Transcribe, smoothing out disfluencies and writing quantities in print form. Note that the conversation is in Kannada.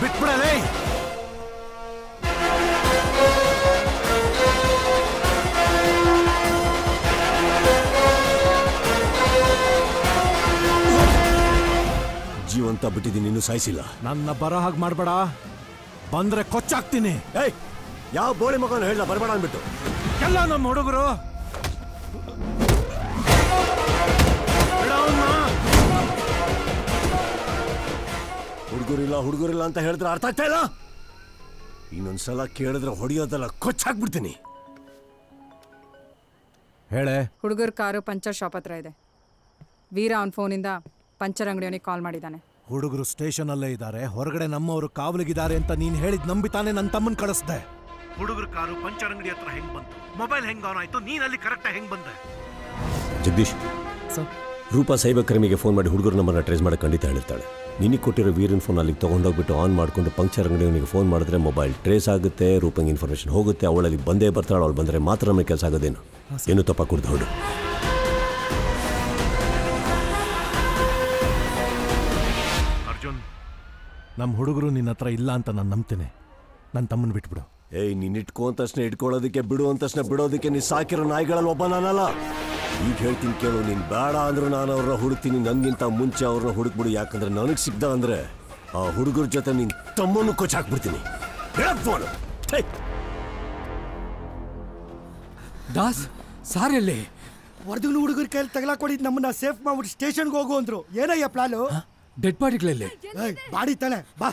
ಬಿಟ್ಬಿಡಲೇ. ಜೀವಂತ ಬಿಟ್ಟಿದ್ದೀನಿ, ಇನ್ನೂ ಸಾಯಿಸಿಲ್ಲ. ನನ್ನ ಬರೋ ಹಾಗೆ ಮಾಡ್ಬೇಡ, ಬಂದ್ರೆ ಕೊಚ್ಚಾಕ್ತೀನಿ. ಯಾವ ಬೋಳಿ ಮಗನ ಹೇಳ್ದ ಬರಬೇಡ ಅಂದ್ಬಿಟ್ಟು. ಎಲ್ಲ ನಮ್ಮ ಹುಡುಗರು. ಹುಡುಗರಿಲ್ಲ ಅಂತ ಹೇಳಿದ್ರೆ ಅರ್ಥ ಆಗ್ತಾ ಇಲ್ಲ. ಇನ್ನೊಂದ್ಸಲ ಕೇಳಿದ್ರೆ ಹೊಡಿಯೋದಲ್ಲ, ಕೊಚ್ಚಾಕ್ಬಿಡ್ತೀನಿ. ಹೇಳೆ. ಹುಡುಗರ ಕಾರು ಪಂಚರ್ ಶಾಪ್ ಹತ್ರ ಇದೆ. ವೀರ ಅವನ ಫೋನಿಂದ ಪಂಚರ್ ಅಂಗಡಿಯವನಿಗೆ ಕಾಲ್ ಮಾಡಿದ್ದಾನೆ. ಹುಡುಗರು ಸ್ಟೇಷನ್ ಅಲ್ಲೇ ಇದ್ದಾರೆ, ಹೊರಗಡೆ ನಮ್ಮವರು ಕಾವಲಿಗಿದ್ದಾರೆ ಅಂತ ನೀನ್ ಹೇಳಿದ್ ನಂಬಿತಾನೆ ನನ್ನ ತಮ್ಮನ್ ಕಳಿಸ್ದೆ. ಹುಡುಗರ ಕಾರು ಪಂಚರ್ ಅಂಗಡಿ ಹತ್ರ ಹೆಂಗ್ ಬಂತು, ಮೊಬೈಲ್ ಹೆಂಗ್ ಆನ್ ಆಯ್ತು, ನೀನ್ ಅಲ್ಲಿ ಕರೆಕ್ಟ್ ಹೆಂಗ್ ಬಂದೆ? ಜಗದೀಶ್ ಸರ್, ರೂಪಾ ಸೈಬರ್ ಕ್ರೈಮಿಗೆ ಫೋನ್ ಮಾಡಿ ಹುಡುಗರು ನಮ್ಮನ್ನ ಟ್ರೇಸ್ ಮಾಡಕ್ಕೆ ಖಂಡಿತ ಹೇಳಿರ್ತಾಳೆ. ನಿನಗೆ ಕೊಟ್ಟಿರೋ ವೀರನ್ ಫೋನ್ ಅಲ್ಲಿಗೆ ತೊಗೊಂಡೋಗ್ಬಿಟ್ಟು ಆನ್ ಮಾಡಿಕೊಂಡು ಪಂಕ್ಚರ್ ಅಂಗಡಿಯವನಿಗೆ ಫೋನ್ ಮಾಡಿದ್ರೆ ಮೊಬೈಲ್ ಟ್ರೇಸ್ ಆಗುತ್ತೆ, ರೂಪಂಗೆ ಇನ್ಫಾರ್ಮೇಷನ್ ಹೋಗುತ್ತೆ, ಅವಳಲ್ಲಿ ಬಂದೇ ಬರ್ತಾಳೆ. ಅವಳು ಬಂದರೆ ಮಾತ್ರ ನಮಗೆ ಕೆಲಸ ಆಗೋದೇನು? ಏನು ತಪ್ಪ ಕುಡ್ದು ಹೊಡು. ಅರ್ಜುನ್, ನಮ್ಮ ಹುಡುಗರು ನಿನ್ನ ಹತ್ರ ಇಲ್ಲ ಅಂತ ನಾನು ನಂಬ್ತೇನೆ. ನನ್ನ ತಮ್ಮನ ಬಿಟ್ಬಿಡು. ನೀನು ಇಟ್ಕೋ ಅಂತ ತಕ್ಷಣ ಇಟ್ಕೊಳ್ಳೋದಕ್ಕೆ, ಬಿಡು ಅಂತ ತಕ್ಷಣ ಬಿಡೋದಕ್ಕೆ ನೀನು ಸಾಕಿರೋ ನಾಯಿಗಳಲ್ಲಿ ಒಬ್ಬ ನಾನಲ್ಲ. ಈಗ ಹೇಳ್ತೀನಿ ಕೇಳು, ನೀನು ಬೇಡ ಅಂದ್ರೂ ನಾನು ಅವ್ರನ್ನ ಹುಡುಕ್ತೀನಿ. ನನಗಿಂತ ಮುಂಚೆ ಅವ್ರನ್ನ ಹುಡುಕ್ಬಿಡು. ಯಾಕಂದ್ರೆ ನನಗೆ ಸಿಗ್ದ ಅಂದ್ರೆ ಆ ಹುಡುಗರ ಜೊತೆ ನಿನ್ನ ತಮ್ಮನ್ನು ಕೊಚ್ಚಾಕ್ಬಿಡ್ತೀನಿ. ಫೋನ್ ದಾಸ್ ಸಾರಲ್ಲಿ ವರ್ದೂನು ಹುಡುಗರ ಕೈಯಲ್ಲಿ ತಗಲಾಕೊಡಿದ್ ನಮ್ಮನ್ನ ಸೇಫ್ ಮಾಡ್ಬಿಟ್ಟು ಸ್ಟೇಷನ್ಗೆ ಹೋಗು ಅಂದ್ರು. ಏನಯ್ಯ ಪ್ಲಾನು? ಡೆಡ್ ಬಾಡಿಗಳಲ್ಲಿ ಬಾಡಿ ತಾನೆ ಬಾ.